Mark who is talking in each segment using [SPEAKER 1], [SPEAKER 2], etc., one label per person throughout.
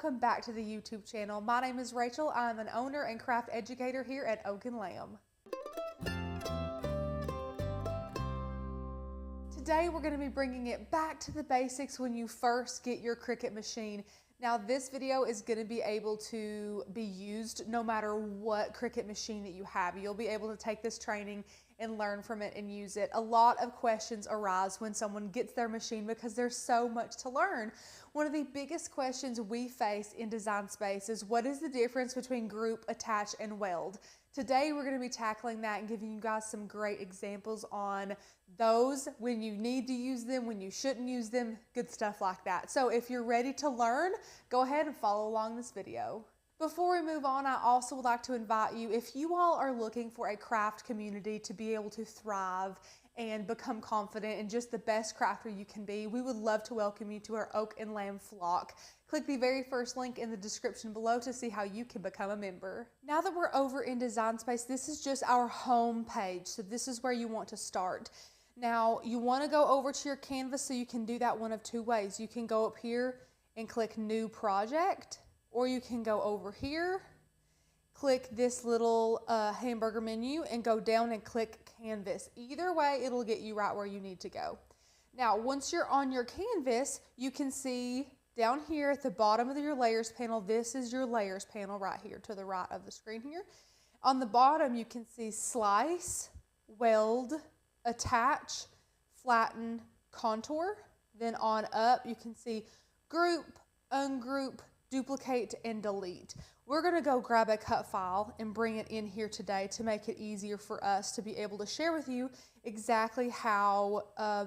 [SPEAKER 1] welcome back to the YouTube channel. My name is Rachel. I'm an owner and craft educator here at Oak and Lamb. Today we're going to be bringing it back to the basics when you first get your Cricut machine. Now this video is going to be able to be used no matter what Cricut machine that you have. You'll be able to take this training and learn from it and use it. A lot of questions arise when someone gets their machine because there's so much to learn. One of the biggest questions we face in Design Space is what is the difference between group, attach, and weld? Today we're going to be tackling that and giving you guys some great examples on those, when you need to use them, when you shouldn't use them, good stuff like that. So if you're ready to learn, go ahead and follow along this video. Before we move on, I also would like to invite you, if you all are looking for a craft community to be able to thrive and become confident and just the best crafter you can be, we would love to welcome you to our Oak and Lamb flock. Click the very first link in the description below to see how you can become a member. Now that we're over in Design Space, this is just our home page, so this is where you want to start. Now you want to go over to your canvas, so you can do that one of two ways. You can go up here and click New Project, or you can go over here, click this little hamburger menu and go down and click Canvas. Either way, it'll get you right where you need to go. Now, once you're on your canvas, you can see down here at the bottom of your layers panel, this is your layers panel right here to the right of the screen here. On the bottom, you can see Slice, Weld, Attach, Flatten, Contour. Then on up, you can see Group, Ungroup, Duplicate, and Delete. We're going to go grab a cut file and bring it in here today to make it easier for us to be able to share with you exactly how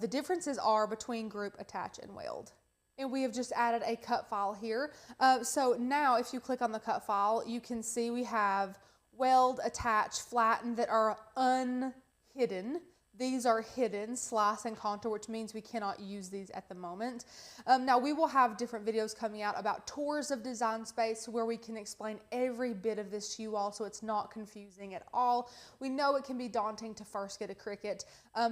[SPEAKER 1] the differences are between group, attach, and weld. And we have just added a cut file here. So now if you click on the cut file, you can see we have weld, attach, flatten that are unhidden. These are hidden, Slice and Contour, which means we cannot use these at the moment. Now we will have different videos coming out about tours of Design Space where we can explain every bit of this to you all so it's not confusing at all. We know it can be daunting to first get a Cricut,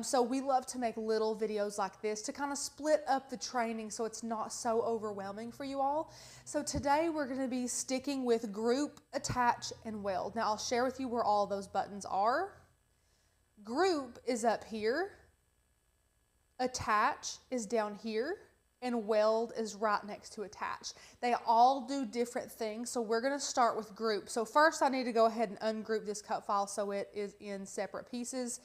[SPEAKER 1] so we love to make little videos like this to kind of split up the training so it's not so overwhelming for you all. So today we're going to be sticking with group, attach, and weld. Now I'll share with you where all those buttons are. Group is up here, attach is down here, and weld is right next to attach. They all do different things, so we're going to start with group. So first I need to go ahead and ungroup this cut file so it is in separate pieces.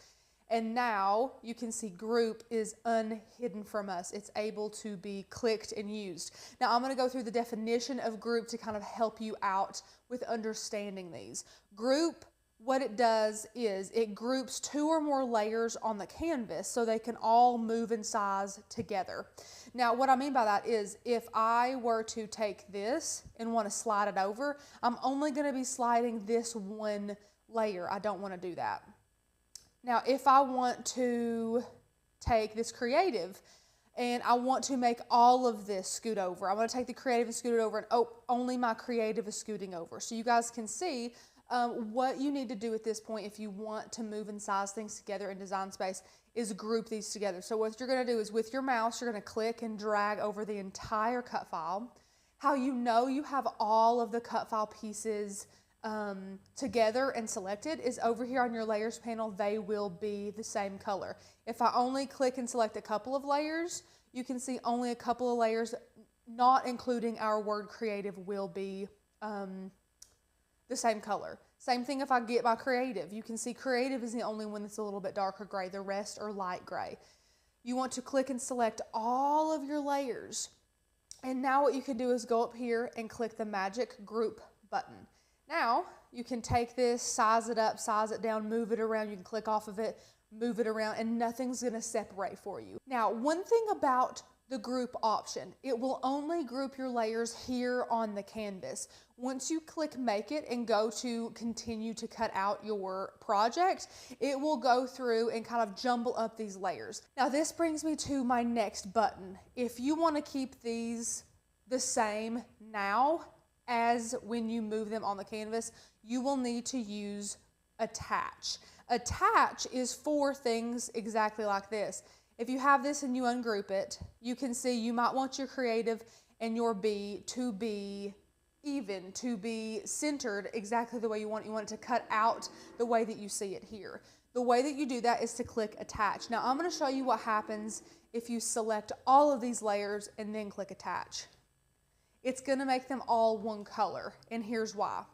[SPEAKER 1] And now you can see group is unhidden from us. It's able to be clicked and used. Now I'm going to go through the definition of group to kind of help you out with understanding these. Group, what it does is it groups two or more layers on the canvas so they can all move in size together. Now what I mean by that is if I were to take this and want to slide it over, I'm only going to be sliding this one layer. I don't want to do that. Now if I want to take this creative and I want to make all of this scoot over, I'm going to take the creative and scoot it over, and oh, only my creative is scooting over. So you guys can see what you need to do at this point if you want to move and size things together in Design Space is group these together. So what you're going to do is with your mouse, you're going to click and drag over the entire cut file. How you know you have all of the cut file pieces together and selected is over here on your layers panel. They will be the same color. If I only click and select a couple of layers, you can see only a couple of layers, not including our word creative, will be the same color. Same thing if I get my creative. You can see creative is the only one that's a little bit darker gray. The rest are light gray. You want to click and select all of your layers. And now what you can do is go up here and click the magic group button. Now you can take this, size it up, size it down, move it around. You can click off of it, move it around, and nothing's going to separate for you. Now, one thing about the group option, it will only group your layers here on the canvas. Once you click make it and go to continue to cut out your project, it will go through and kind of jumble up these layers. Now this brings me to my next button. If you want to keep these the same now as when you move them on the canvas, you will need to use attach. Attach is for things exactly like this. If you have this and you ungroup it, you can see you might want your creative and your B to be even, to be centered exactly the way you want it. You want it to cut out the way that you see it here. The way that you do that is to click attach. Now I'm going to show you what happens if you select all of these layers and then click attach. It's going to make them all one color, and here's why.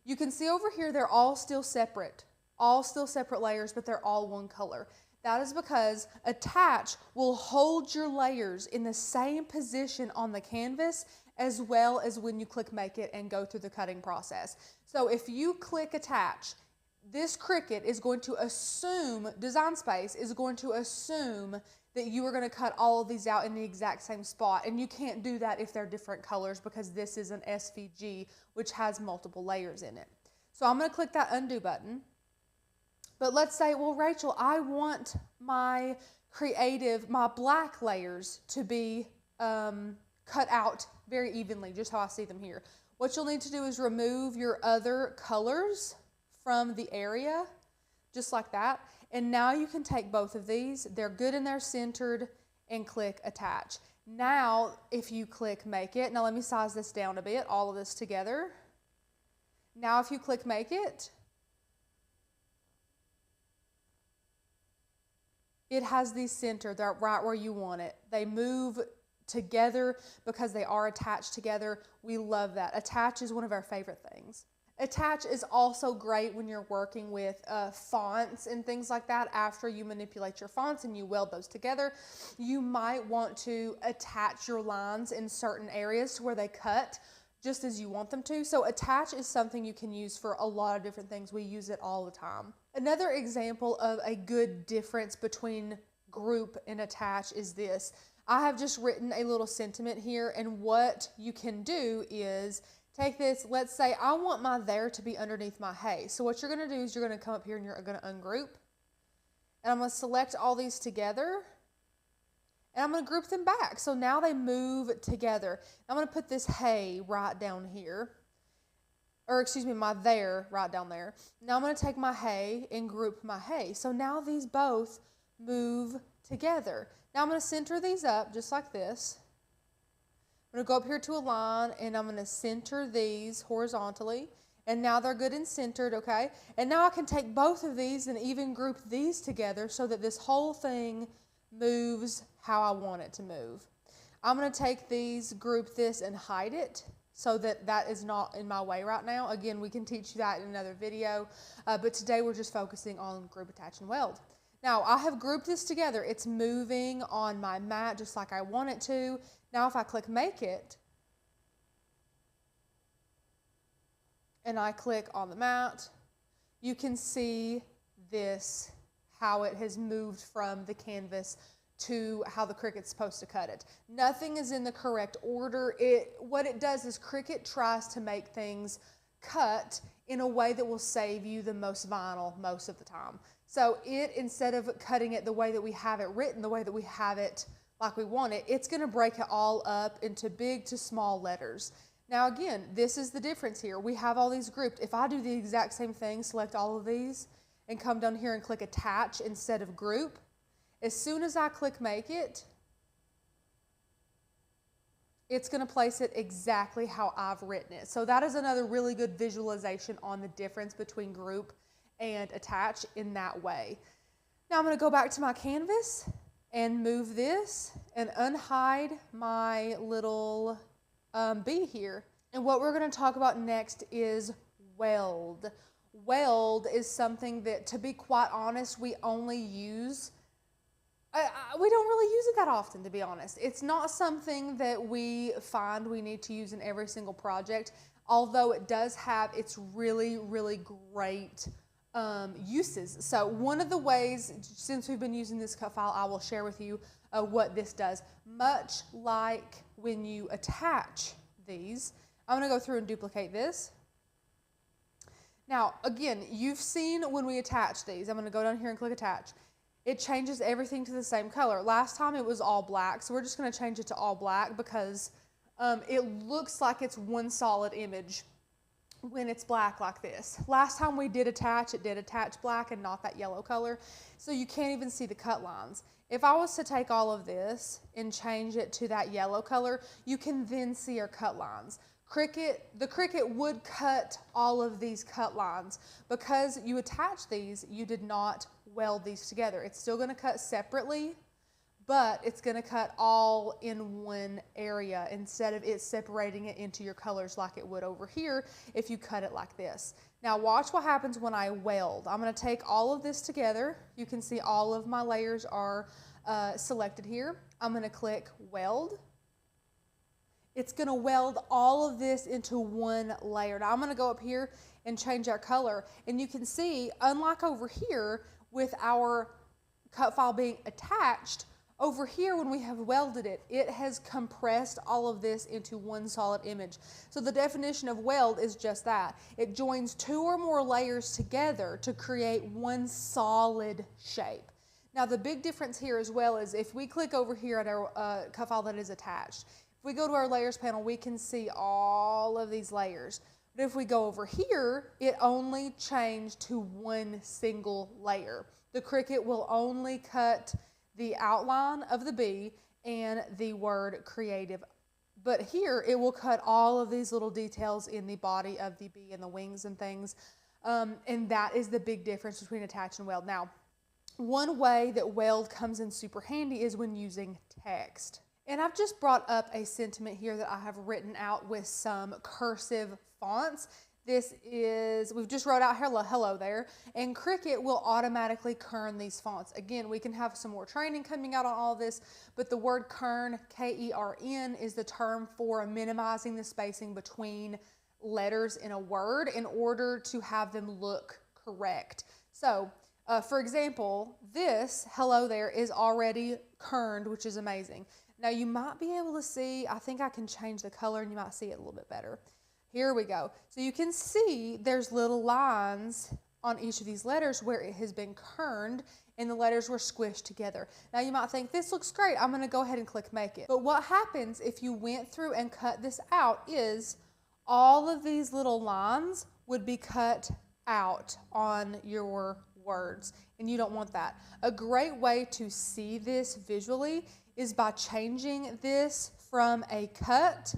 [SPEAKER 1] You can see over here they're all still separate layers, but they're all one color. That is because attach will hold your layers in the same position on the canvas as well as when you click make it and go through the cutting process. So if you click attach, this Cricut is going to assume, Design Space is going to assume that you are going to cut all of these out in the exact same spot. And you can't do that if they're different colors because this is an SVG, which has multiple layers in it. So I'm going to click that undo button. But let's say, well, Rachel, I want my black layers to be cut out very evenly, just how I see them here. What you'll need to do is remove your other colors from the area, just like that. And now you can take both of these, they're good and they're centered, and click attach. Now, if you click make it, now let me size this down a bit, all of this together. Now if you click make it, it has these centered, they're right where you want it. They move together because they are attached together. We love that. Attach is one of our favorite things. Attach is also great when you're working with fonts and things like that. After you manipulate your fonts and you weld those together, you might want to attach your lines in certain areas to where they cut just as you want them to. So attach is something you can use for a lot of different things. We use it all the time. Another example of a good difference between group and attach is this. I have just written a little sentiment here, and what you can do is take this, let's say I want my there to be underneath my hey. So what you're going to do is you're going to come up here and you're going to ungroup. And I'm going to select all these together. And I'm going to group them back. So now they move together. I'm going to put this hey right down here. Or excuse me, my there right down there. Now I'm going to take my hey and group my hey. So now these both move together. Now I'm going to center these up just like this. I'm going to go up here to a line and I'm going to center these horizontally. And now they're good and centered, okay? And now I can take both of these and even group these together so that this whole thing moves how I want it to move. I'm going to take these, group this, and hide it so that that is not in my way right now. Again, we can teach you that in another video, but today we're just focusing on group, attach, and weld. Now, I have grouped this together. It's moving on my mat just like I want it to. Now, if I click make it, and I click on the mat, you can see this, how it has moved from the canvas to how the Cricut's supposed to cut it. Nothing is in the correct order. What it does is Cricut tries to make things cut in a way that will save you the most vinyl most of the time. So instead of cutting it the way that we have it written, the way that we have it like we want it, it's going to break it all up into big to small letters. Now again, this is the difference here. We have all these grouped. If I do the exact same thing, select all of these, and come down here and click attach instead of group, as soon as I click make it, it's going to place it exactly how I've written it. So that is another really good visualization on the difference between group and attach in that way. Now I'm going to go back to my canvas and move this and unhide my little B here. And what we're going to talk about next is weld. Weld is something that, to be quite honest, we only use. We don't really use it that often, to be honest. It's not something that we find we need to use in every single project, although it does have its really, really great uses. So one of the ways, since we've been using this cut file, I will share with you what this does. Much like when you attach these, I'm going to go through and duplicate this. Now, again, you've seen when we attach these. I'm going to go down here and click attach. It changes everything to the same color. Last time it was all black, so we're just going to change it to all black because it looks like it's one solid image when it's black like this. Last time we did attach, it did attach black and not that yellow color, so you can't even see the cut lines. If I was to take all of this and change it to that yellow color, you can then see our cut lines. the Cricut would cut all of these cut lines. Because you attach these, you did not weld these together. It's still going to cut separately, but it's going to cut all in one area instead of it separating it into your colors like it would over here if you cut it like this. Now watch what happens when I weld. I'm going to take all of this together. You can see all of my layers are selected here. I'm going to click weld. It's going to weld all of this into one layer. Now I'm going to go up here and change our color, and you can see, unlike over here with our cut file being attached, over here when we have welded it, it has compressed all of this into one solid image. So the definition of weld is just that. It joins two or more layers together to create one solid shape. Now the big difference here as well is if we click over here at our cut file that is attached, if we go to our layers panel, we can see all of these layers. But if we go over here, it only changed to one single layer. The Cricut will only cut the outline of the bee and the word creative. But here, it will cut all of these little details in the body of the bee and the wings and things. And that is the big difference between attach and weld. Now, one way that weld comes in super handy is when using text. And I've just brought up a sentiment here that I have written out with some cursive fonts. We've just wrote out hello there, and Cricut will automatically kern these fonts. Again, we can have some more training coming out on all this, but the word kern, K-E-R-N, is the term for minimizing the spacing between letters in a word in order to have them look correct. So, for example, this hello there is already kerned, which is amazing. Now you might be able to see, I think I can change the color and you might see it a little bit better. Here we go. So you can see there's little lines on each of these letters where it has been kerned and the letters were squished together. Now you might think, this looks great, I'm going to go ahead and click make it. But what happens if you went through and cut this out is all of these little lines would be cut out on your words, and you don't want that. A great way to see this visually is by changing this from a cut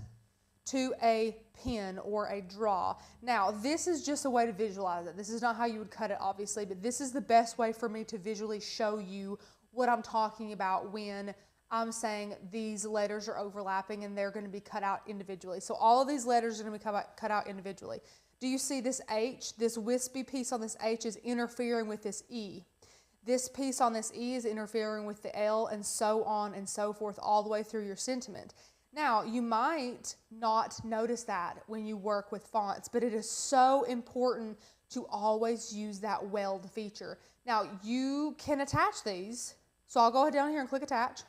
[SPEAKER 1] to a pen or a draw. Now, this is just a way to visualize it. This is not how you would cut it, obviously, but this is the best way for me to visually show you what I'm talking about when I'm saying these letters are overlapping and they're going to be cut out individually. So all of these letters are going to be cut out individually. Do you see this H? This wispy piece on this H is interfering with this E. This piece on this E is interfering with the L, and so on and so forth all the way through your sentiment. Now, you might not notice that when you work with fonts, but it is so important to always use that weld feature. Now, you can attach these. So I'll go down here and click attach.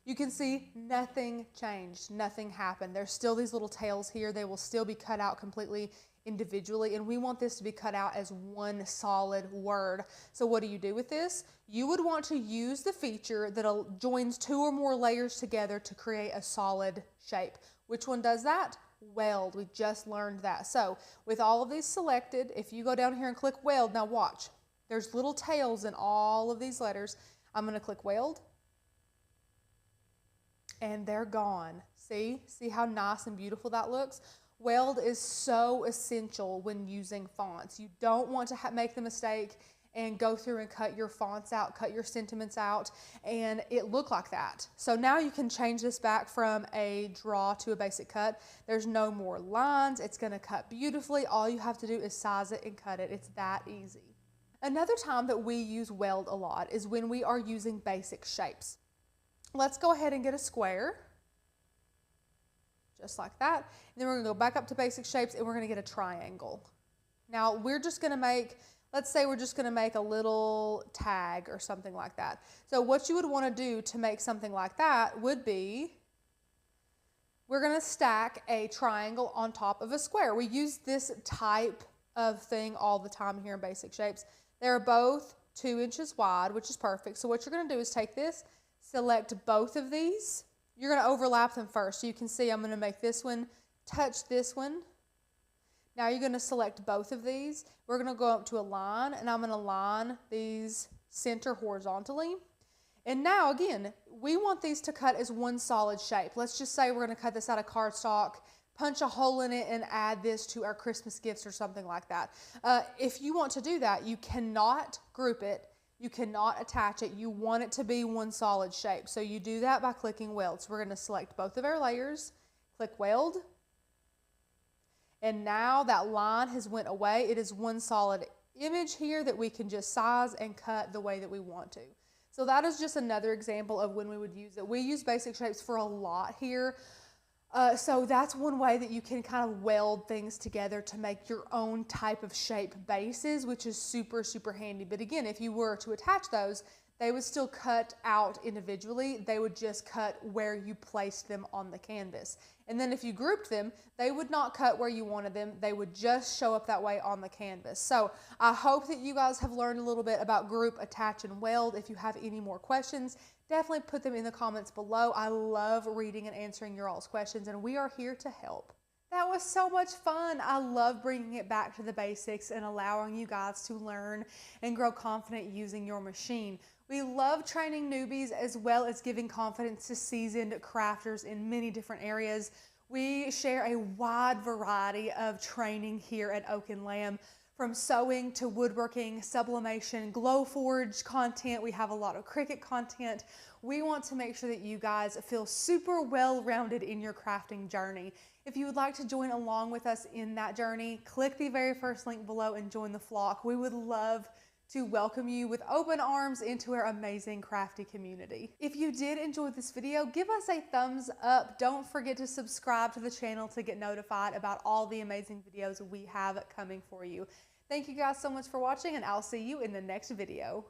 [SPEAKER 1] You can see nothing changed, nothing happened. There's still these little tails here. They will still be cut out completely individually, and we want this to be cut out as one solid word. So what do you do with this? You would want to use the feature that joins two or more layers together to create a solid shape. Which one does that? Weld. We just learned that. So with all of these selected, if you go down here and click weld, now watch. There's little tails in all of these letters. I'm going to click weld, and they're gone. See how nice and beautiful that looks? Weld is so essential when using fonts. You don't want to make the mistake and go through and cut your fonts out, cut your sentiments out, and it look like that. So now you can change this back from a draw to a basic cut. There's no more lines. It's going to cut beautifully. All you have to do is size it and cut it. It's that easy. Another time that we use weld a lot is when we are using basic shapes. Let's go ahead and get a square. Just like that. And then we're going to go back up to basic shapes and we're going to get a triangle. Now we're just going to make, let's say we're just going to make a little tag or something like that. So what you would want to do to make something like that would be, we're going to stack a triangle on top of a square. We use this type of thing all the time here in basic shapes. They're both 2 inches wide, which is perfect. So what you're going to do is take this, select both of these. You're going to overlap them first. So you can see I'm going to make this one touch this one. Now you're going to select both of these. We're going to go up to a line, and I'm going to line these center horizontally. And now again, we want these to cut as one solid shape. Let's just say we're going to cut this out of cardstock punch a hole in it and add this to our Christmas gifts or something like that. If you want to do that, you cannot group it. You cannot attach it. You want it to be one solid shape. So you do that by clicking weld. So we're going to select both of our layers, click weld. And now that line has went away. It is one solid image here that we can just size and cut the way that we want to. So that is just another example of when we would use it. We use basic shapes for a lot here. So that's one way that you can kind of weld things together to make your own type of shape bases, which is super, super handy. But again, if you were to attach those, they would still cut out individually. They would just cut where you placed them on the canvas. And then if you grouped them, they would not cut where you wanted them. They would just show up that way on the canvas. So I hope that you guys have learned a little bit about group, attach, and weld. If you have any more questions, definitely put them in the comments below. I love reading and answering your all's questions, and we are here to help. That was so much fun. I love bringing it back to the basics and allowing you guys to learn and grow confident using your machine. We love training newbies as well as giving confidence to seasoned crafters in many different areas. We share a wide variety of training here at Oak and Lamb, from sewing to woodworking, sublimation, Glowforge content. We have a lot of Cricut content. We want to make sure that you guys feel super well-rounded in your crafting journey. If you would like to join along with us in that journey, click the very first link below and join the flock. We would love to welcome you with open arms into our amazing crafty community. If you did enjoy this video, give us a thumbs up. Don't forget to subscribe to the channel to get notified about all the amazing videos we have coming for you. Thank you guys so much for watching, and I'll see you in the next video.